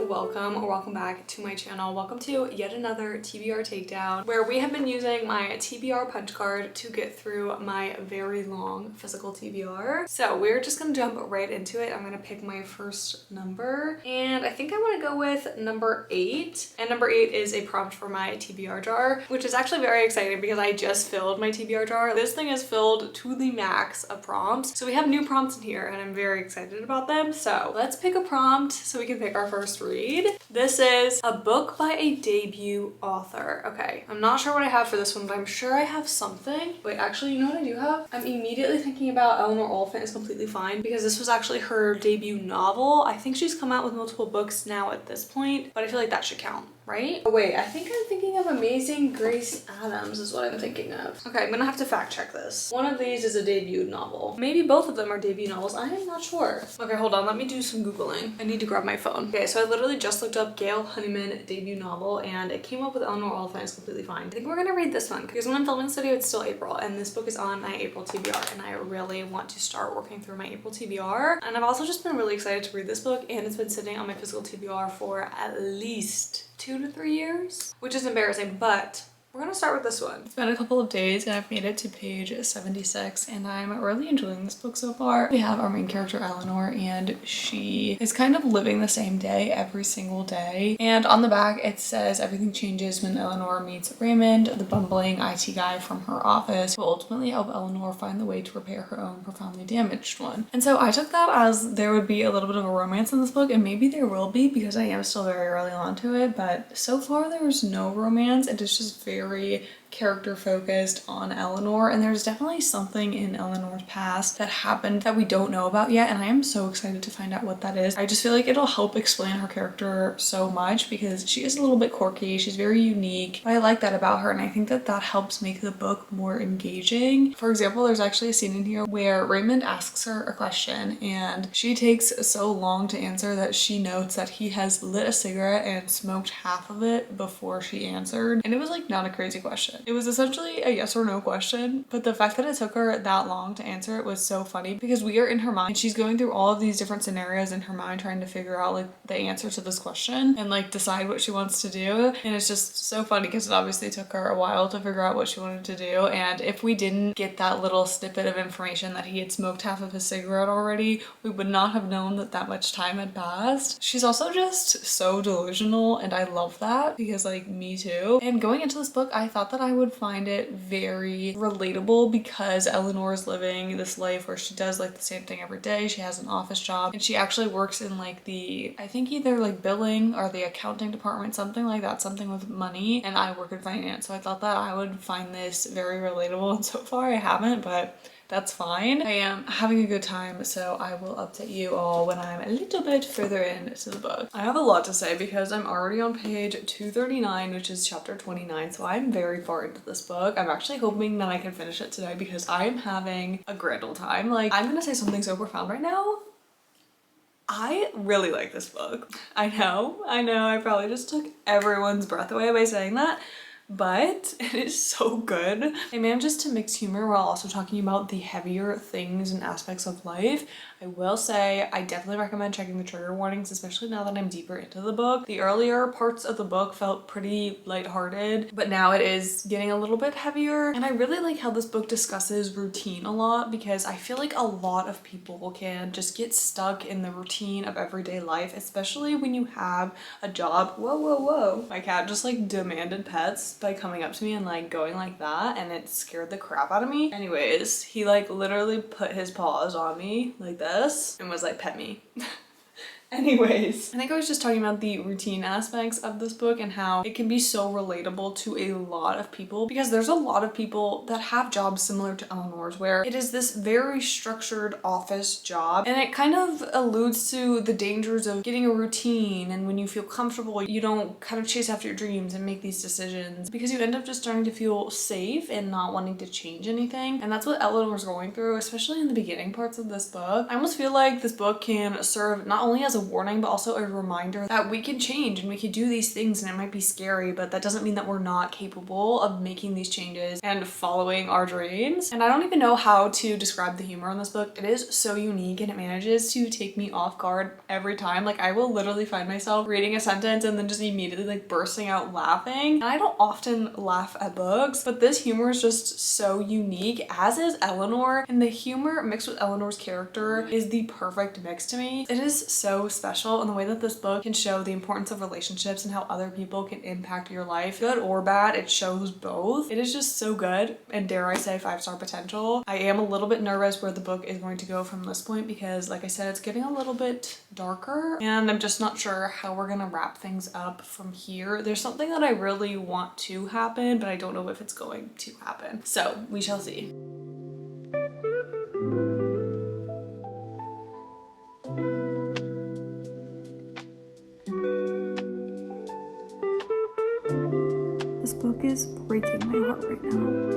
welcome or welcome back to my channel. Welcome to yet another TBR takedown where we have been using my TBR punch card to get through my very long physical TBR. So we're just gonna jump right into it. I'm gonna pick my first number and I think I want to go with number 8. And number 8 is a prompt for my TBR jar, which is actually very exciting because I just filled my TBR jar. This thing is filled to the max of prompts. So we have new prompts in here and I'm very excited about them. So let's pick a prompt so we can pick our first read. This is a book by a debut author. Okay, I'm not sure what I have for this one, but I'm sure I have something. Wait, actually, you know what I do have? I'm immediately thinking about Eleanor Oliphant is Completely Fine because this was actually her debut novel. I think she's come out with multiple books now at this point, but I feel like that should count, right? Oh wait, I think I'm thinking of Amazing Grace Adams is what I'm thinking of. Okay, I'm gonna have to fact check this. One of these is a debut novel. Maybe both of them are debut novels. I am not sure. Okay, hold on, let me do some Googling. I need to grab my phone. Okay, so I literally just looked up Gail Honeyman debut novel and it came up with Eleanor Oliphant is Completely Fine. I think we're gonna read this one because when I'm filming this video, it's still April and this book is on my April TBR and I really want to start working through my April TBR. And I've also just been really excited to read this book and it's been sitting on my physical TBR for at least 2 to 3 years, which is embarrassing, but we're gonna start with this one. It's been a couple of days and I've made it to page 76 and I'm really enjoying this book so far. We have our main character Eleanor and she is kind of living the same day every single day. And on the back it says everything changes when Eleanor meets Raymond, the bumbling IT guy from her office, who will ultimately help Eleanor find the way to repair her own profoundly damaged one. And so I took that as there would be a little bit of a romance in this book, and maybe there will be because I am still very early on to it, but so far there was no romance. It is just very character focused on Eleanor, and there's definitely something in Eleanor's past that happened that we don't know about yet, and I am so excited to find out what that is. I just feel like it'll help explain her character so much because she is a little bit quirky, she's very unique, but I like that about her and I think that that helps make the book more engaging. For example, there's actually a scene in here where Raymond asks her a question and she takes so long to answer that she notes that he has lit a cigarette and smoked half of it before she answered, and it was like not a crazy question. It was essentially a yes or no question, but the fact that it took her that long to answer it was so funny because we are in her mind. She's going through all of these different scenarios in her mind trying to figure out like the answer to this question and like decide what she wants to do, and it's just so funny because it obviously took her a while to figure out what she wanted to do. And if we didn't get that little snippet of information that he had smoked half of his cigarette already, we would not have known that that much time had passed. She's also just so delusional and I love that because like me too. And going into this book I thought that I would find it very relatable because Eleanor is living this life where she does like the same thing every day. She has an office job and she actually works in like the, I think either like billing or the accounting department, something like that, something with money, and I work in finance. So I thought that I would find this very relatable, and so far I haven't, but that's fine. I am having a good time, so I will update you all when I'm a little bit further into the book. I have a lot to say because I'm already on page 239, which is chapter 29, so I'm very far into this book. I'm actually hoping that I can finish it today because I'm having a grand old time. Like, I'm gonna say something so profound right now. I really like this book. I know, I probably just took everyone's breath away by saying that, but it is so good. It manages to mix humor while also talking about the heavier things and aspects of life. I will say I definitely recommend checking the trigger warnings, especially now that I'm deeper into the book. The earlier parts of the book felt pretty lighthearted, but now it is getting a little bit heavier. And I really like how this book discusses routine a lot because I feel like a lot of people can just get stuck in the routine of everyday life, especially when you have a job. Whoa, whoa, whoa. My cat just like demanded pets by coming up to me and like going like that, and it scared the crap out of me. Anyways, he like literally put his paws on me like this and was like, pet me. Anyways, I think I was just talking about the routine aspects of this book and how it can be so relatable to a lot of people because there's a lot of people that have jobs similar to Eleanor's where it is this very structured office job, and it kind of alludes to the dangers of getting a routine, and when you feel comfortable you don't kind of chase after your dreams and make these decisions because you end up just starting to feel safe and not wanting to change anything. And that's what Eleanor's going through, especially in the beginning parts of this book. I almost feel like this book can serve not only as a a warning, but also a reminder that we can change and we can do these things, and it might be scary, but that doesn't mean that we're not capable of making these changes and following our dreams. And I don't even know how to describe the humor in this book. It is so unique and it manages to take me off guard every time. Like, I will literally find myself reading a sentence and then just immediately like bursting out laughing. And I don't often laugh at books, but this humor is just so unique, as is Eleanor. And the humor mixed with Eleanor's character is the perfect mix to me. It is so special in the way that this book can show the importance of relationships and how other people can impact your life, good or bad. It shows both. It is just so good, and dare I say 5-star potential. I am a little bit nervous where the book is going to go from this point because, like I said, it's getting a little bit darker and I'm just not sure how we're gonna wrap things up from here. There's something that I really want to happen, but I don't know if it's going to happen. So we shall see. This book is breaking my heart right now.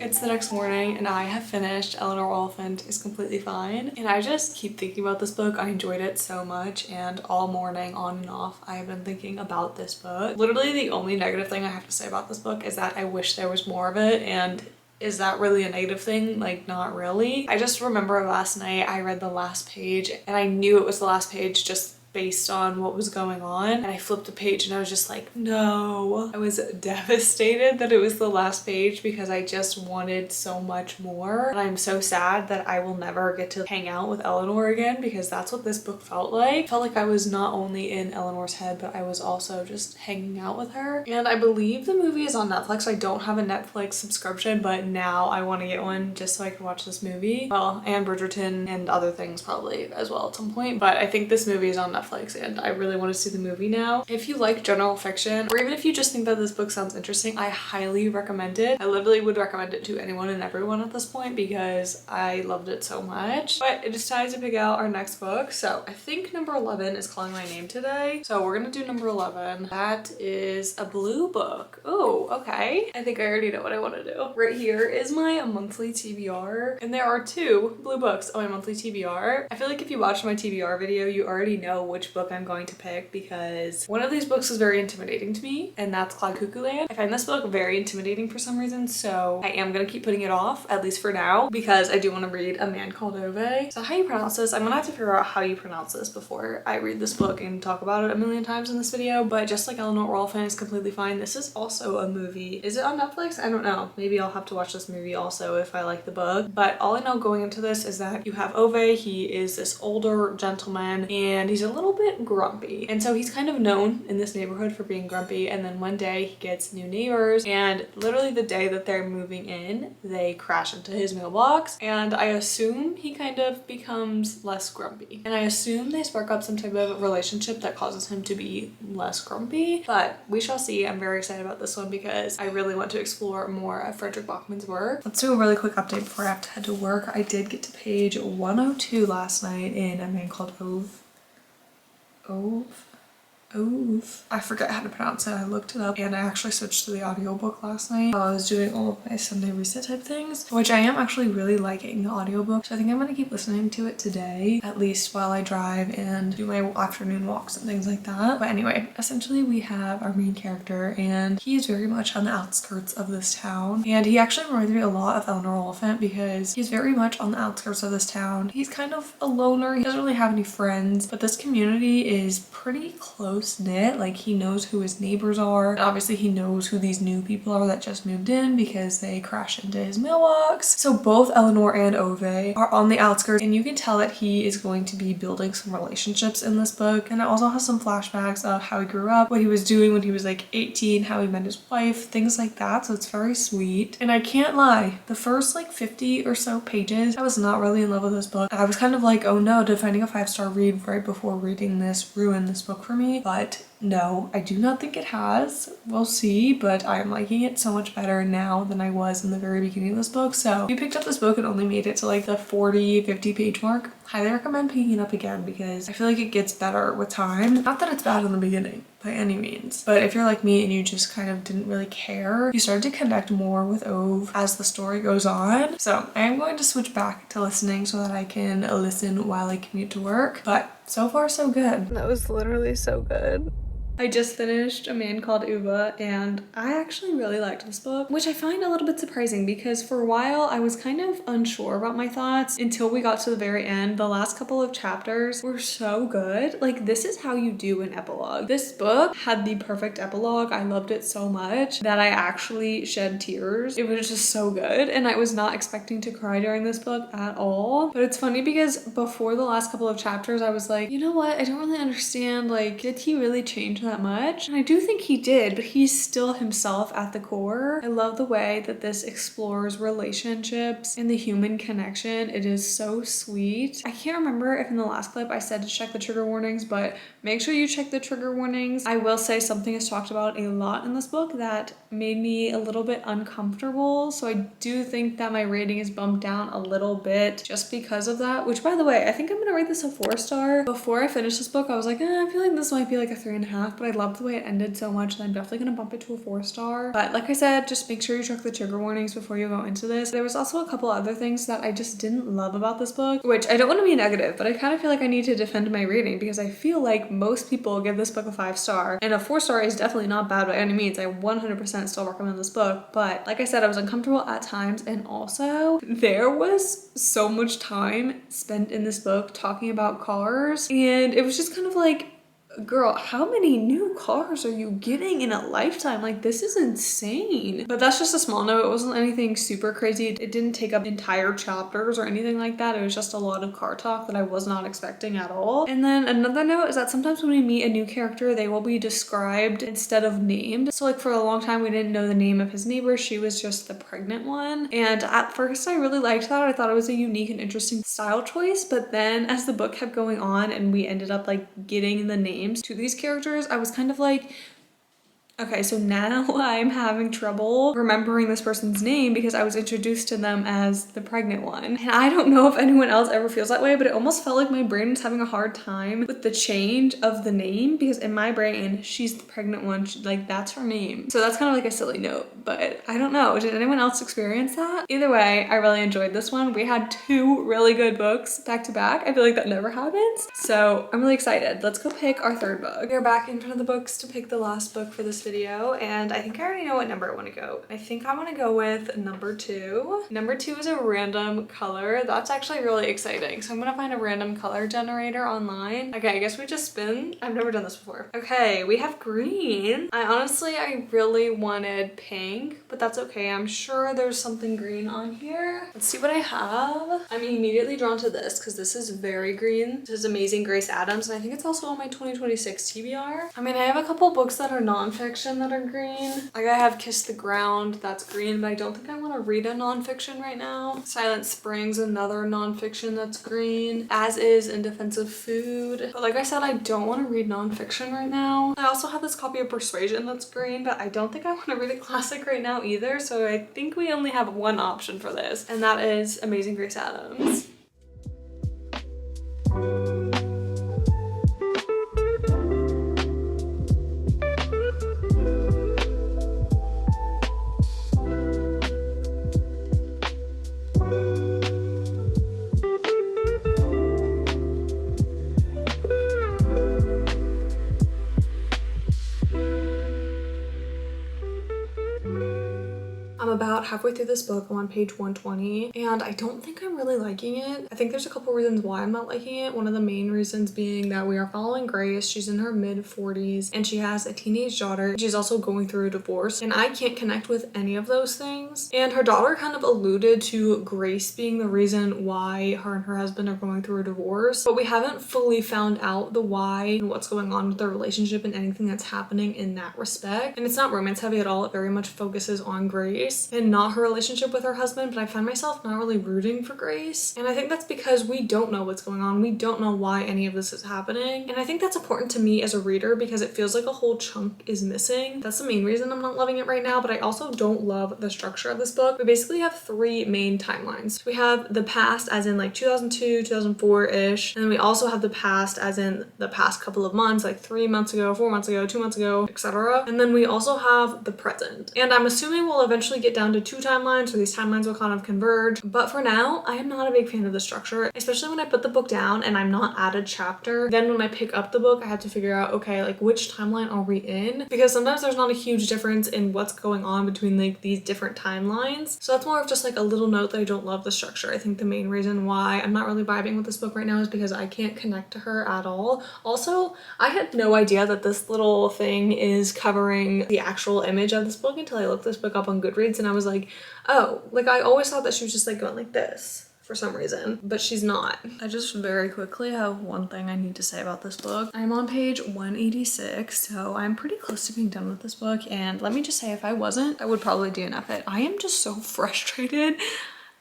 It's the next morning and I have finished Eleanor Oliphant is Completely Fine, and I just keep thinking about this book. I enjoyed it so much, and all morning on and off I have been thinking about this book. Literally the only negative thing I have to say about this book is that I wish there was more of it, and is that really a negative thing? Like, not really. I just remember last night I read the last page and I knew it was the last page just based on what was going on, and I flipped the page and I was just like, no. I was devastated that it was the last page because I just wanted so much more, and I'm so sad that I will never get to hang out with Eleanor again, because that's what this book felt like. It felt like I was not only in Eleanor's head, but I was also just hanging out with her. And I believe the movie is on Netflix. I don't have a Netflix subscription, but now I want to get one just so I can watch this movie. Well, and Bridgerton and other things probably as well at some point, but I think this movie is on Netflix and I really want to see the movie now. If you like general fiction, or even if you just think that this book sounds interesting, I highly recommend it. I literally would recommend it to anyone and everyone at this point because I loved it so much. But it is time to pick out our next book. So I think number 11 is calling my name today. So we're gonna do number 11. That is a blue book. Oh, okay. I think I already know what I want to do. Right here is my monthly TBR, and there are 2 blue books on my monthly TBR. I feel like if you watched my TBR video, you already know which book I'm going to pick, because one of these books is very intimidating to me, and that's Cloud Cuckoo Land. I find this book very intimidating for some reason, so I am gonna keep putting it off, at least for now, because I do want to read A Man Called Ove. So how you pronounce this? I'm gonna have to figure out how you pronounce this before I read this book and talk about it a million times in this video, but just like Eleanor Oliphant is Completely Fine, this is also a movie. Is it on Netflix? I don't know. Maybe I'll have to watch this movie also if I like the book, but all I know going into this is that you have Ove. He is this older gentleman and he's a little bit grumpy, and so he's kind of known in this neighborhood for being grumpy, and then one day he gets new neighbors, and literally the day that they're moving in they crash into his mailbox, and I assume he kind of becomes less grumpy, and I assume they spark up some type of relationship that causes him to be less grumpy, but we shall see. I'm very excited about this one because I really want to explore more of Fredrick Backman's work. Let's do a really quick update before I have to head to work. I did get to page 102 last night in A Man Called Ove. Ove. I forget how to pronounce it. I looked it up and I actually switched to the audiobook last night while I was doing all of my Sunday reset type things, which I am actually really liking the audiobook. So I think I'm gonna keep listening to it today, at least while I drive and do my afternoon walks and things like that. But anyway, essentially we have our main character and he is very much on the outskirts of this town. And he actually reminds me a lot of Eleanor Oliphant because he's very much on the outskirts of this town. He's kind of a loner. He doesn't really have any friends, but this community is pretty close knit. Like, he knows who his neighbors are, and obviously he knows who these new people are that just moved in because they crash into his mailbox. So both Eleanor and Ove are on the outskirts, and you can tell that he is going to be building some relationships in this book. And it also has some flashbacks of how he grew up, what he was doing when he was like 18, how he met his wife, things like that. So it's very sweet. And I can't lie, the first like 50 or so pages I was not really in love with this book. I was kind of like, oh no, did finding a 5-star read right before reading this ruin this book for me? But No, I do not think it has. We'll see, but I'm liking it so much better now than I was in the very beginning of this book. So if you picked up this book and only made it to like the 40, 50 page mark, highly recommend picking it up again because I feel like it gets better with time. Not that it's bad in the beginning by any means, but if you're like me and you just kind of didn't really care, you started to connect more with Ove as the story goes on. So I am going to switch back to listening so that I can listen while I commute to work, but so far so good. That was literally so good. I just finished A Man Called Ove and I actually really liked this book, which I find a little bit surprising because for a while I was kind of unsure about my thoughts until we got to the very end. The last couple of chapters were so good. Like, this is how you do an epilogue. This book had the perfect epilogue. I loved it so much that I actually shed tears. It was just so good and I was not expecting to cry during this book at all. But it's funny because before the last couple of chapters I was like, you know what? I don't really understand. Like, did he really change that much? And I do think he did, but he's still himself at the core. I love the way that this explores relationships and the human connection. It is so sweet. I can't remember if in the last clip I said to check the trigger warnings, but make sure you check the trigger warnings. I will say something is talked about a lot in this book that made me a little bit uncomfortable. So I do think that my rating is bumped down a little bit just because of that, which by the way, I think I'm gonna rate this a 4-star. Before I finished this book, I was like, I feel like this might be like a 3.5, but I loved the way it ended so much that I'm definitely gonna bump it to a 4-star. But like I said, just make sure you check the trigger warnings before you go into this. There was also a couple other things that I just didn't love about this book, which I don't want to be negative, but I kind of feel like I need to defend my rating because I feel like most people give this book a 5-star and a 4-star is definitely not bad by any means. I 100% still recommend this book, but like I said, I was uncomfortable at times, and also there was so much time spent in this book talking about cars, and it was just kind of like, girl, how many new cars are you getting in a lifetime? Like, this is insane. But that's just a small note. It wasn't anything super crazy. It didn't take up entire chapters or anything like that. It was just a lot of car talk that I was not expecting at all. And then another note is that sometimes when we meet a new character, they will be described instead of named. So like for a long time, we didn't know the name of his neighbor. She was just the pregnant one. And at first I really liked that. I thought it was a unique and interesting style choice. But then as the book kept going on and we ended up like getting the names to these characters, I was kind of like, okay, so now I'm having trouble remembering this person's name because I was introduced to them as the pregnant one. And I don't know if anyone else ever feels that way, but it almost felt like my brain was having a hard time with the change of the name because in my brain, she's the pregnant one. Like, that's her name. So that's kind of like a silly note, but I don't know. Did anyone else experience that? Either way, I really enjoyed this one. We had 2 really good books back to back. I feel like that never happens. So I'm really excited. Let's go pick our 3rd book. We're back in front of the books to pick the last book for this video, and I think I already know what number I want to go. I think I want to go with number 2. Number 2 is a random color. That's actually really exciting. So I'm gonna find a random color generator online. Okay, I guess we just spin. I've never done this before. Okay, we have green. I really wanted pink, but that's okay. I'm sure there's something green on here. Let's see what I have. I'm immediately drawn to this because this is very green. This is Amazing Grace Adams, and I think it's also on my 2026 TBR. I mean, I have a couple books that are nonfiction that are green. Like, I have Kiss the Ground, that's green, but I don't think I want to read a nonfiction right now. Silent Springs, another nonfiction that's green. As Is In Defense of Food. But like I said, I don't want to read nonfiction right now. I also have this copy of Persuasion that's green, but I don't think I want to read a classic right now either, so I think we only have one option for this, and that is Amazing Grace Adams. I'm about halfway through this book. I'm on page 120 and I don't think I'm really liking it. I think there's a couple reasons why I'm not liking it. One of the main reasons being that we are following Grace. She's in her mid-40s and she has a teenage daughter. She's also going through a divorce and I can't connect with any of those things. And her daughter kind of alluded to Grace being the reason why her and her husband are going through a divorce, but we haven't fully found out the why and what's going on with their relationship and anything that's happening in that respect. And it's not romance heavy at all. It very much focuses on Grace and and not her relationship with her husband, but I find myself not really rooting for Grace. And I think that's because we don't know what's going on. We don't know why any of this is happening. And I think that's important to me as a reader because it feels like a whole chunk is missing. That's the main reason I'm not loving it right now, but I also don't love the structure of this book. We basically have three main timelines. We have the past as in like 2002, 2004-ish, and then we also have the past as in the past couple of months, like 3 months ago, 4 months ago, 2 months ago, etc. And then we also have the present. And I'm assuming we'll eventually get down to 2 timelines, so these timelines will kind of converge. But for now, I am not a big fan of the structure, especially when I put the book down and I'm not at a chapter. Then when I pick up the book, I have to figure out, okay, like which timeline are we in? Because sometimes there's not a huge difference in what's going on between like these different timelines. So that's more of just like a little note that I don't love the structure. I think the main reason why I'm not really vibing with this book right now is because I can't connect to her at all. Also, I had no idea that this little thing is covering the actual image of this book until I looked this book up on Goodreads, and I was like, oh, like I always thought that she was just like going like this for some reason, but she's not. I just very quickly have one thing I need to say about this book. I'm on page 186, so I'm pretty close to being done with this book, and let me just say, if I wasn't, I would probably DNF it. I am just so frustrated.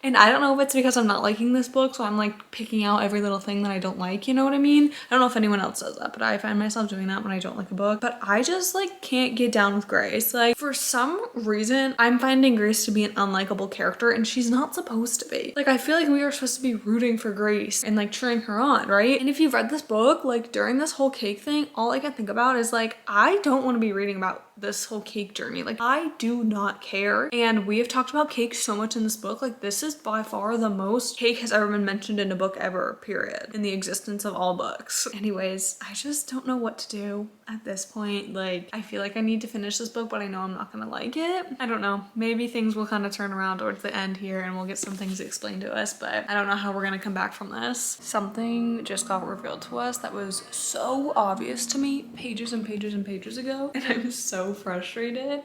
And I don't know if it's because I'm not liking this book, so I'm like picking out every little thing that I don't like, you know what I mean? I don't know if anyone else does that, but I find myself doing that when I don't like a book. But I just like can't get down with Grace. Like for some reason, I'm finding Grace to be an unlikable character and she's not supposed to be. Like I feel like we are supposed to be rooting for Grace and like cheering her on, right? And if you've read this book, like during this whole cake thing, all I can think about is like, I don't want to be reading about this whole cake journey. Like I do not care. And we have talked about cake so much in this book. Like this is by far the most cake has ever been mentioned in a book ever, period, in the existence of all books. Anyways, I just don't know what to do at this point. Like I feel like I need to finish this book, but I know I'm not gonna like it. I don't know, maybe things will kind of turn around towards the end here and we'll get some things explained to us, but I don't know how we're gonna come back from this. Something just got revealed to us that was so obvious to me pages and pages and pages ago, and I'm so frustrated.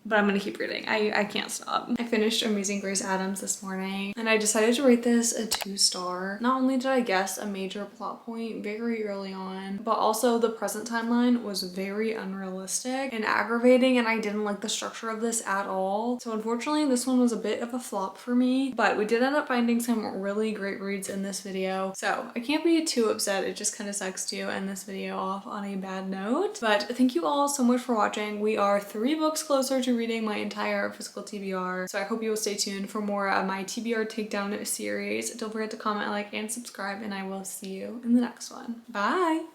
But I'm gonna keep reading. I can't stop. I finished Amazing Grace Adams this morning and I decided to rate this a 2-star. Not only did I guess a major plot point very early on, but also the present timeline was very unrealistic and aggravating, and I didn't like the structure of this at all. So unfortunately, this one was a bit of a flop for me, but we did end up finding some really great reads in this video. So I can't be too upset. It just kind of sucks to end this video off on a bad note. But thank you all so much for watching. We are 3 books closer to reading my entire physical TBR, so I hope you will stay tuned for more of my TBR Takedown series. Don't forget to comment, like, and subscribe, and I will see you in the next one. Bye!